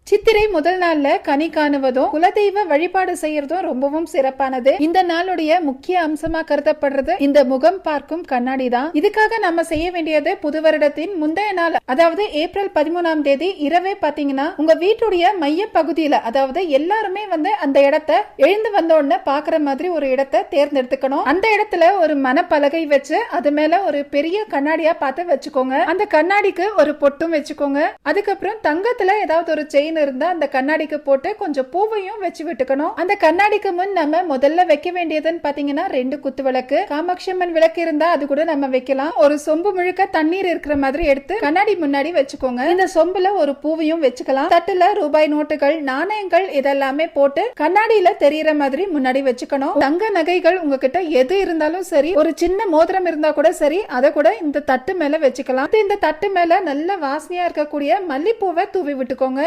சித்திரை முதல் நாள்ல கனி காணுவதும் குலதெய்வ வழிபாடு செய்யறதும் ரொம்பவும் சிறப்பானது. இந்த நாளுடைய முக்கிய அம்சமா கருதப்படுறது இந்த முகம் பார்க்கும் கண்ணாடி தான். இதுக்காக நம்ம செய்ய வேண்டியது புது வருடத்தின் முந்தைய நாள், அதாவது ஏப்ரல் 13ஆம் தேதி இரவே பாத்தீங்கன்னா உங்க வீட்டுடைய மைய பகுதியில, அதாவது எல்லாருமே அந்த இடத்தை எழுந்து வந்த உடனே பாக்குற மாதிரி ஒரு இடத்தை தேர்ந்தெடுத்துக்கணும். அந்த இடத்துல ஒரு மனப்பலகை வச்சு அது மேல ஒரு பெரிய கண்ணாடியா பார்த்து வச்சுக்கோங்க. அந்த கண்ணாடிக்கு ஒரு பொட்டும் வச்சுக்கோங்க. அதுக்கப்புறம் தங்கத்துல ஏதாவது ஒரு செயின் இருந்தா அந்த கண்ணாடிக்கு போட்டு கொஞ்சம் பூவையும் வச்சு விட்டுக்கணும். அந்த கண்ணாடிக்கு முன் நம்ம முதல்ல வைக்க வேண்டியதுன்னு பாத்தீங்கன்னா 2 குத்து விளக்கு. காமாட்சி அம்மன் விளக்கு இருந்தா அது கூட நம்ம வைக்கலாம். ஒரு சொம்பு முழுக்க தண்ணீர் இருக்கிற மாதிரி எடுத்து கண்ணாடி முன்னாடி வச்சுக்கோங்க. இந்த சொம்புல ஒரு பூவையும் வச்சுக்கலாம். தட்டுல ரூபாய் நோட்டுகள், நாணயங்கள் இதெல்லாமே போட்டு கண்ணாடியில தெரியற மாதிரி முன்னாடி வச்சுக்கணும். தங்க நகைகள் உங்ககிட்ட எது இருந்தாலும் சரி, ஒரு சின்ன மோதிரம் இருந்தா கூட சரி, அதை கூட இந்த தட்டு மேல வச்சுக்கலாம். இந்த தட்டு மேல நல்ல வாசனையா இருக்கக்கூடிய மல்லிப்பூவை தூவி விட்டுக்கோங்க.